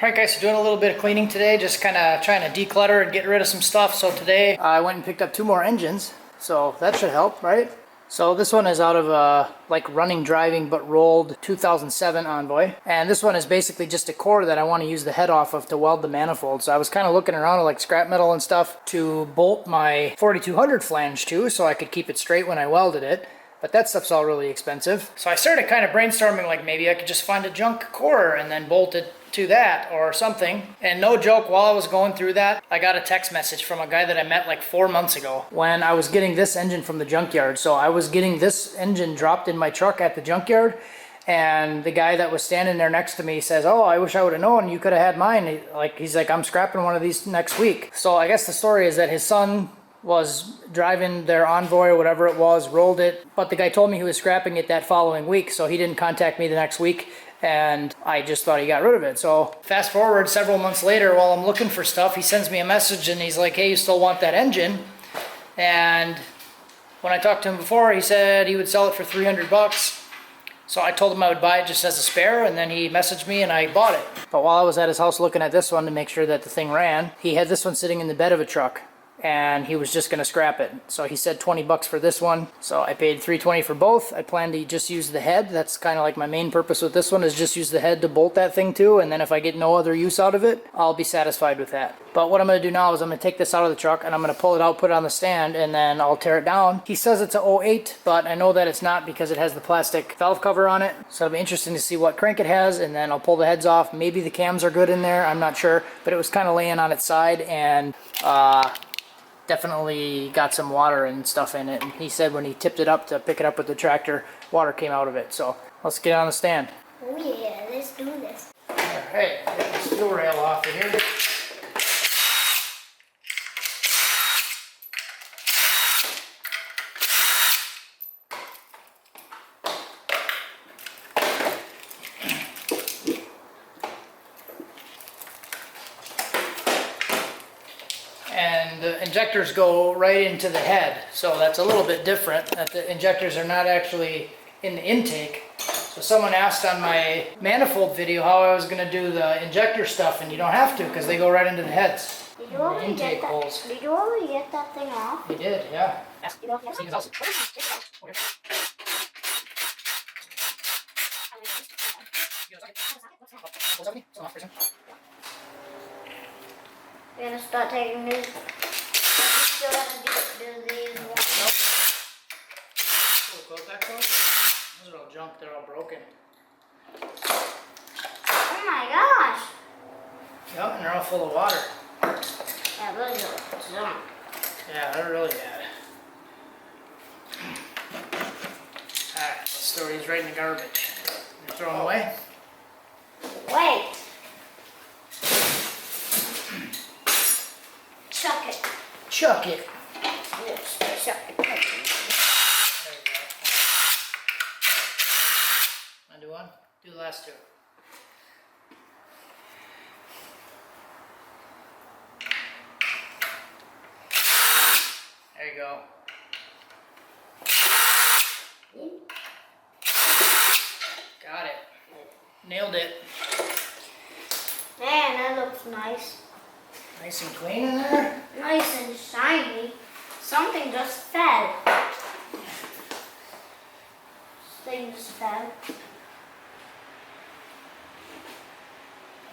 Alright guys, so doing a little bit of cleaning today, just kind of trying to declutter and get rid of some stuff. So today I went and picked up 2 more engines, so that should help, right? So this one is out of a like running, driving, but rolled 2007 Envoy. And this one is basically just a core that I want to use the head off of to weld the manifold. So I was kind of looking around at like scrap metal and stuff to bolt my 4200 flange to so I could keep it straight when I welded it. But that stuff's all really expensive. So I started kind of brainstorming like maybe I could just find a junk core and then bolt it to that or something. And no joke, while I was going through that, I got a text message from a guy that I met like 4 months ago when I was getting this engine from the junkyard. So I was getting this engine dropped in my truck at the junkyard, and the guy that was standing there next to me says, "Oh, I wish I would have known, you could have had mine." He's like, "I'm scrapping one of these next week." So I guess the story is that his son was driving their Envoy or whatever it was, rolled it, but the guy told me he was scrapping it that following week, so he didn't contact me the next week, and I just thought he got rid of it. So fast forward several months later, while I'm looking for stuff, he sends me a message and he's like, "Hey, you still want that engine?" And when I talked to him before, he said he would sell it for 300 bucks. So I told him I would buy it just as a spare, and then he messaged me and I bought it. But while I was at his house looking at this one to make sure that the thing ran, he had this one sitting in the bed of a truck, and he was just going to scrap it. So he said 20 bucks for this one. So I paid $320 for both. I plan to just use the head. That's kind of like my main purpose with this one, is just use the head to bolt that thing to, and then if I get no other use out of it, I'll be satisfied with that. But what I'm going to do now is I'm going to take this out of the truck and I'm going to pull it out, put it on the stand, and then I'll tear it down. He says it's a '08, but I know that it's not because it has the plastic valve cover on it. So it'll be interesting to see what crank it has, and then I'll pull the heads off. Maybe the cams are good in there, I'm not sure, but it was kind of laying on its side, and definitely got some water and stuff in it. And he said when he tipped it up to pick it up with the tractor, water came out of it. So let's get on the stand. Oh yeah, let's do this. Alright, get the steel rail off of here. And the injectors go right into the head, so that's a little bit different, that the injectors are not actually in the intake. So someone asked on my manifold video how I was going to do the injector stuff, and you don't have to because they go right into the heads. Did you already get that? Did you already get that thing off? He did, yeah. We're gonna start taking these. Still have to do these ones. Close that close? Those are all junk, they're all broken. Oh my gosh! Yep, and they're all full of water. Yeah, those are junk. Yeah, they're really bad. Alright, let's throw these right in the garbage. You throw them away? Wait. Chuck it. Chuck it. Yes, chuck it. There you go. Want to do one? Do the last 2. There you go. Got it. Nailed it. Man, that looks nice. Nice and clean in there. Nice and shiny. Something just fell. Thing just fell.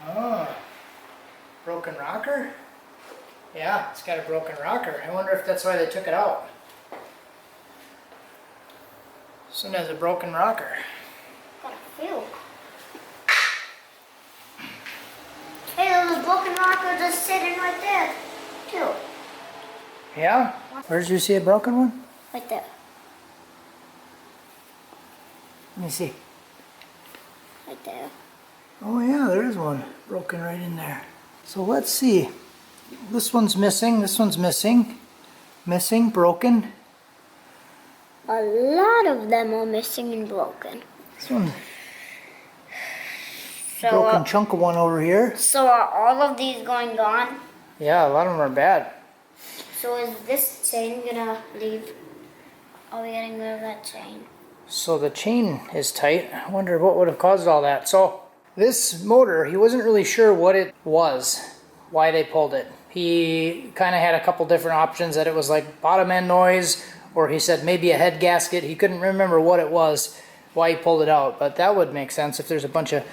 Oh. Broken rocker? Yeah, it's got a broken rocker. I wonder if that's why they took it out. This one has a broken rocker. Got a feel. Hey, there's a broken rocker just sitting right there, too. Yeah? Where did you see a broken one? Right there. Let me see. Right there. Oh yeah, there is one broken right in there. So let's see. This one's missing, this one's missing. Missing, broken. A lot of them are missing and broken. This one, So, broken chunk of one over here. so are all of these going gone? Yeah, a lot of them are bad. So is this chain gonna leave? Are we getting rid of that chain? So the chain is tight. I wonder what would have caused all that. So This motor, he wasn't really sure what it was, why they pulled it. He kind of had a couple different options, that it was like bottom end noise, or he said maybe a head gasket. He couldn't remember what it was, why he pulled it out, but that would make sense if there's a bunch of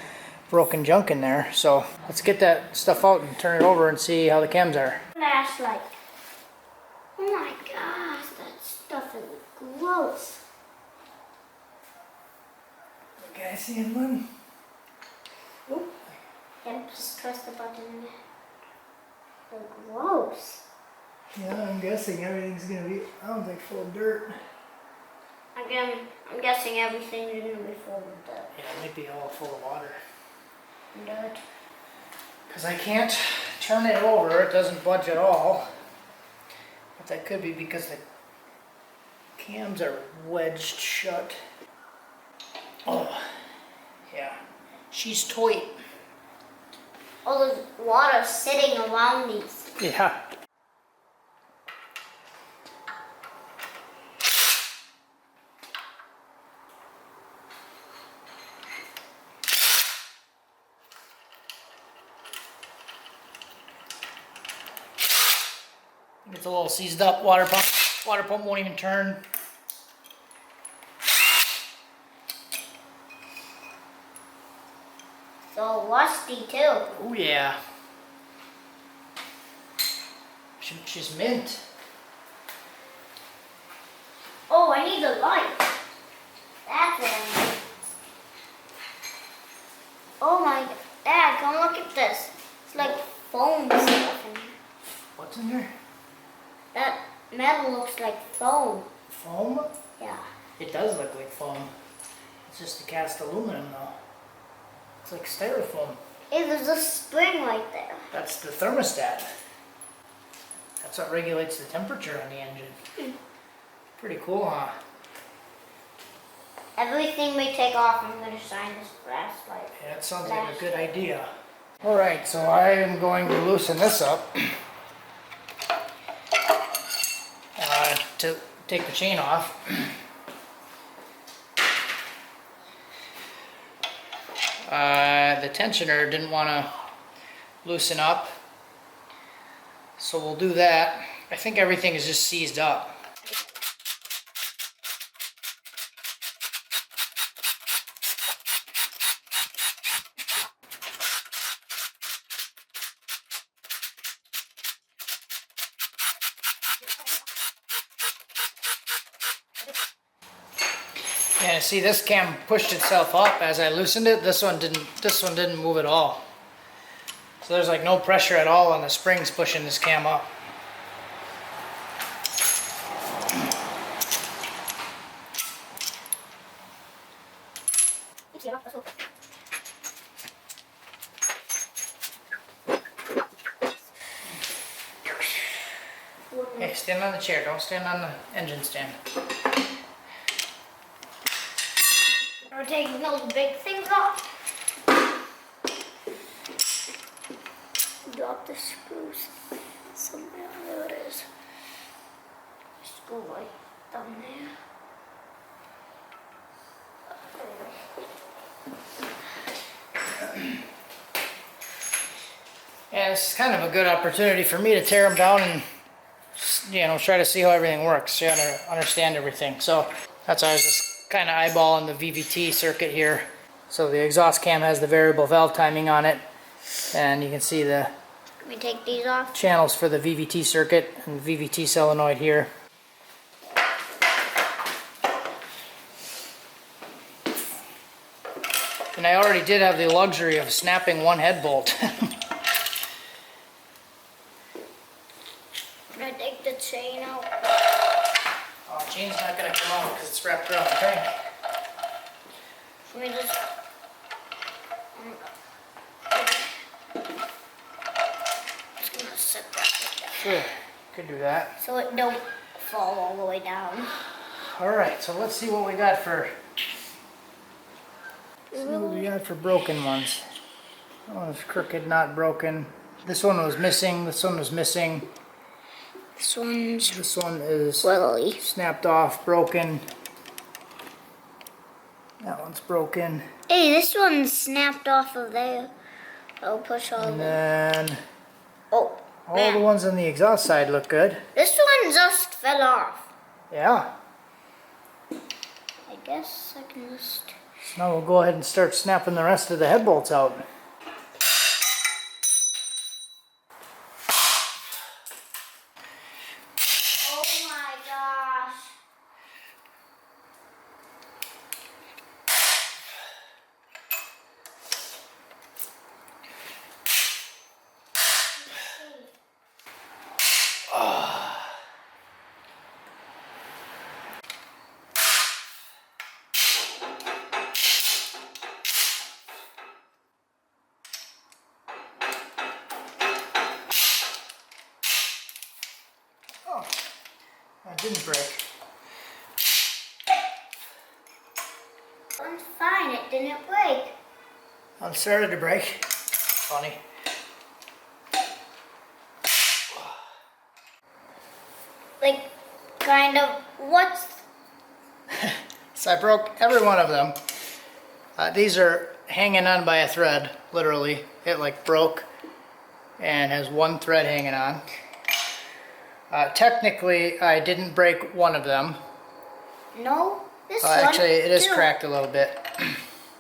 broken junk in there. So let's get that stuff out and turn it over and see how the cams are. Flashlight. Oh my gosh, that stuff is gross. Okay, I see one. Oh. Yep, just press the button. They're gross. Yeah, I'm guessing everything's gonna be, I don't think, full of dirt. Again, I'm guessing everything is gonna be full of dirt. Yeah, it might be all full of water. Dirt. Because I can't turn it over, it doesn't budge at all. But that could be because the cams are wedged shut. Oh, yeah. She's tight. All the water sitting around these. Yeah. It's a little seized up. Water pump won't even turn. So rusty too. Oh yeah. She's mint. Oh, I need the light. That's what I need. Oh my, Dad, come look at this. It's like foam stuff in here. What's in there? That metal looks like foam. Foam? Yeah. It does look like foam. It's just the cast aluminum though. It's like styrofoam. Hey, there's a spring right there. That's the thermostat. That's what regulates the temperature on the engine. Pretty cool, huh? Everything we take off, I'm going to shine this flashlight. Yeah, it sounds like a good idea. Alright, so I am going to loosen this up to take the chain off. The tensioner didn't want to loosen up, so we'll do that. I think everything is just seized up. Yeah, see, this cam pushed itself up as I loosened it. This one didn't move at all. So there's like no pressure at all on the springs pushing this cam up. Hey, stand on the chair, don't stand on the engine stand. We're taking those big things off. Drop the screws somewhere. There it is. Screw right down there. Yeah, it's kind of a good opportunity for me to tear them down and, you know, try to see how everything works, try to understand everything. So that's why I was just kind of eyeballing the VVT circuit here. So the exhaust cam has the variable valve timing on it, and you can see the Can we take these off? channels for the VVT circuit and VVT solenoid here. And I already did have the luxury of snapping one head bolt. Can I take the chain out? Oh, the chain's not going to come out because it's wrapped around the crank. Can we just... Just gonna set that down. Sure, could do that. So it don't fall all the way down. Alright, so let's see what we got for... See what we got for broken ones. That one was crooked, not broken. This one was missing, this one was missing. This one's This one is wiggly. snapped off, broken. That one's broken. Hey, this one snapped off of there. I'll push all And of them. then Oh, all man. the ones on the exhaust side look good. This one just fell off. Yeah. I guess I can just... So now we'll go ahead and start snapping the rest of the head bolts out. Oh my gosh. Oh, that didn't break. One's fine, it didn't break. Well, it started to break. Funny. Like, kind of, what's... So I broke every one of them. These are hanging on by a thread, literally. It like broke and has one thread hanging on. Technically, I didn't break one of them. No, this one. Actually, it is too. cracked a little bit.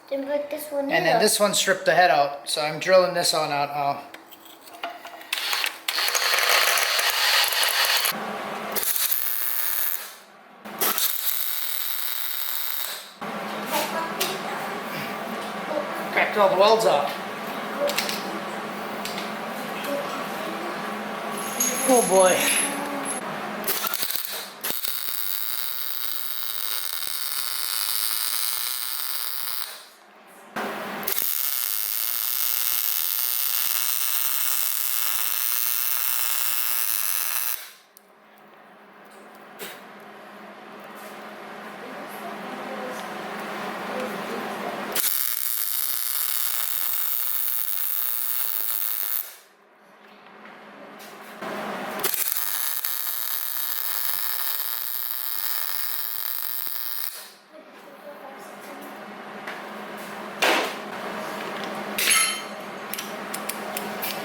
Didn't break this one And either. then this one stripped the head out, so I'm drilling this one out now. Cracked all the welds out. Oh boy.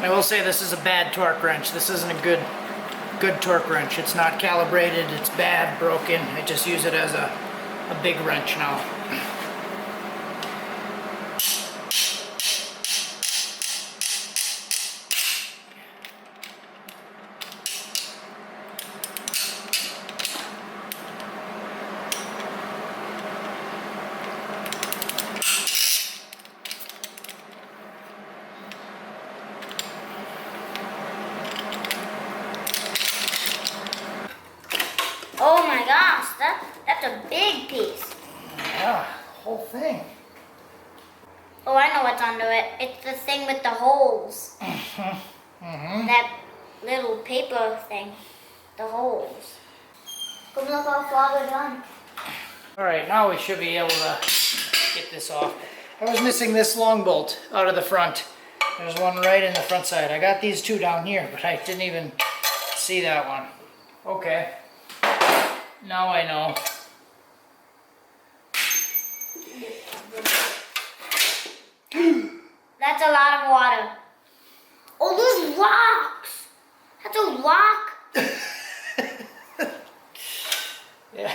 I will say this is a bad torque wrench. This isn't a good torque wrench. It's not calibrated, it's bad, broken. I just use it as a big wrench now. Oh my gosh, that's a big piece. Yeah, whole thing. Oh, I know what's under it. It's the thing with the holes. That little paper thing. The holes. Come look how far we're done. Alright, now we should be able to get this off. I was missing this long bolt out of the front. There's one right in the front side. I got these two down here, but I didn't even see that one. Okay. Now I know. That's a lot of water. Oh, those rocks. That's a rock. Yeah.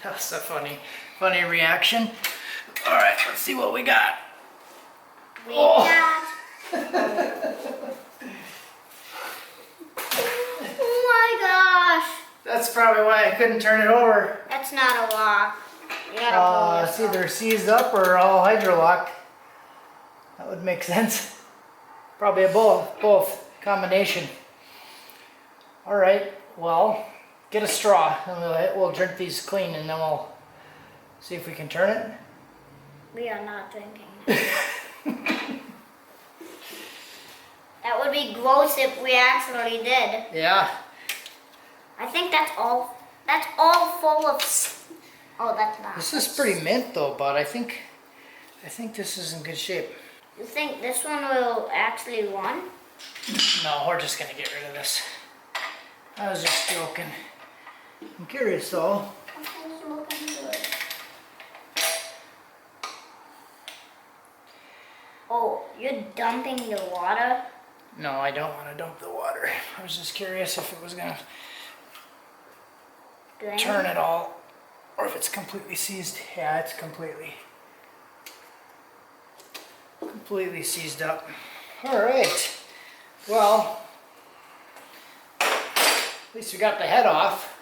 That's a funny reaction. Alright, let's see what we got. We Oh. got... Oh my gosh. That's probably why I couldn't turn it over. That's not a rock. You gotta pull It's this either seized up or all hydrolock. That would make sense. Probably a both combination. All right, well, get a straw and we'll drink these clean and then we'll see if we can turn it. We are not drinking. That would be gross if we actually did. Yeah. I think that's all full of... Oh, that's not. This is pretty mint though, bud. I think this is in good shape. You think this one will actually run? No, we're just gonna get rid of this. I was just joking. I'm curious though. I'm just looking. Oh, you're dumping the water? No, I don't want to dump the water. I was just curious if it was gonna Drain? turn at all, or if it's completely seized. Yeah, it's completely seized up. All right. Well, at least we got the head off.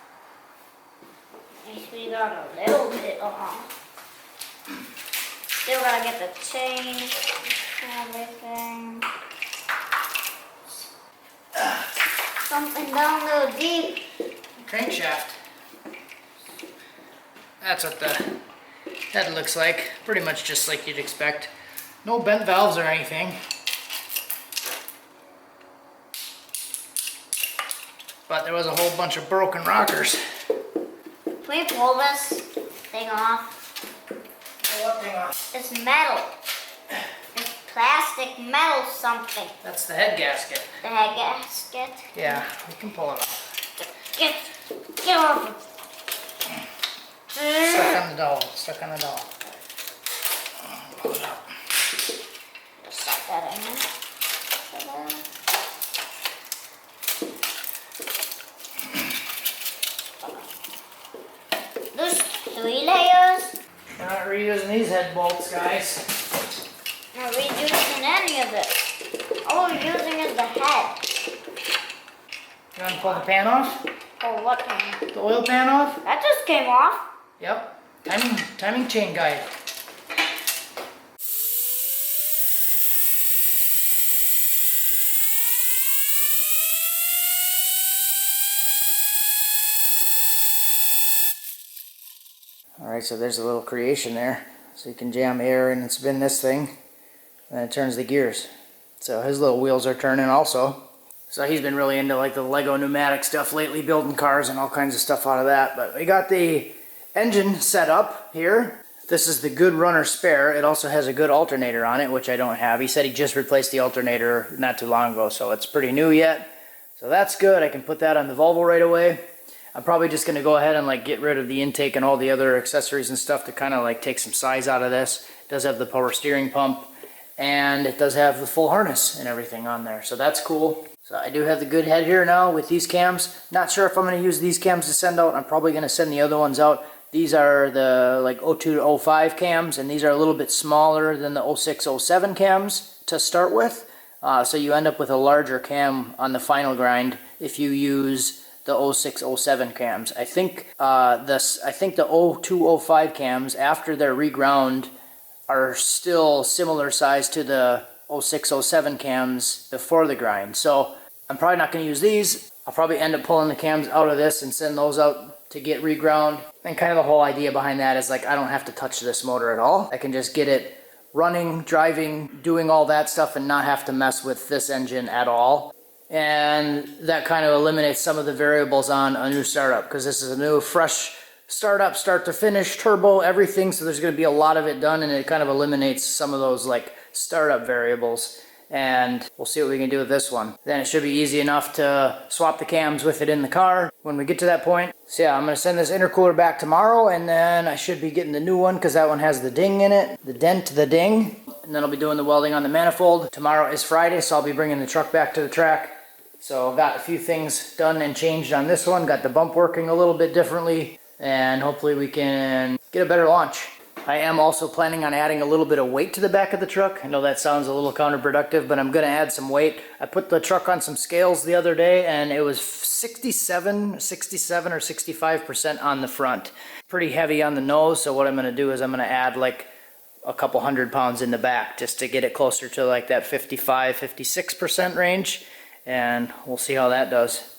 At least we got a little bit off. Still gotta get the chain, everything. Something down there deep. Crankshaft. That's what the head looks like. Pretty much just like you'd expect. No bent valves or anything. But there was a whole bunch of broken rockers. Can we pull this thing off? Pull that thing off. It's metal. It's plastic metal something. That's the head gasket. The head gasket. Yeah, we can pull it off. Get off. Stuck on the dowel. Stuck on the dowel. Pull it out. Slide that in there. There's 3 layers. We're not reusing these head bolts, guys. Not reusing any of it. All we're using is the head. You want to pull the pan off? Oh, what pan? The oil pan off? That just came off. Yep. Timing chain guide. Alright, so there's a little creation there. So you can jam air in and spin this thing, and it turns the gears. So his little wheels are turning also. So he's been really into like the Lego pneumatic stuff lately, building cars and all kinds of stuff out of that. But we got the engine set up here. This is the Good Runner spare. It also has a good alternator on it, which I don't have. He said he just replaced the alternator not too long ago, so it's pretty new yet. So that's good. I can put that on the Volvo right away. I'm probably just going to go ahead and like get rid of the intake and all the other accessories and stuff to kind of like take some size out of this. It does have the power steering pump, and it does have the full harness and everything on there, so that's cool. So I do have the good head here now with these cams. Not sure if I'm going to use these cams to send out. I'm probably going to send the other ones out. These are the like 02 to 05 cams, and these are a little bit smaller than the 06, 07 cams to start with. So you end up with a larger cam on the final grind if you use the 06, 07 cams. I think the 02, 05 cams, after they're reground, are still similar size to the 06, 07 cams before the grind. So I'm probably not going to use these. I'll probably end up pulling the cams out of this and send those out to get reground. And kind of the whole idea behind that is like I don't have to touch this motor at all. I can just get it running, driving, doing all that stuff and not have to mess with this engine at all. And that kind of eliminates some of the variables on a new startup, because this is a new fresh startup, start to finish, turbo, everything. So there's going to be a lot of it done, and it kind of eliminates some of those like startup variables. And we'll see what we can do with this one. Then it should be easy enough to swap the cams with it in the car when we get to that point. So yeah, I'm going to send this intercooler back tomorrow, and then I should be getting the new one because that one has the ding in it, the ding. And then I'll be doing the welding on the manifold. Tomorrow is Friday, so I'll be bringing the truck back to the track. So got a few things done and changed on this one. Got the bump working a little bit differently, and hopefully we can get a better launch. I am also planning on adding a little bit of weight to the back of the truck. I know that sounds a little counterproductive, but I'm going to add some weight. I put the truck on some scales the other day, and it was 67 or 65% on the front. Pretty heavy on the nose, so what I'm going to do is I'm going to add like a couple 100 pounds in the back just to get it closer to like that 55, 56% range, and we'll see how that does.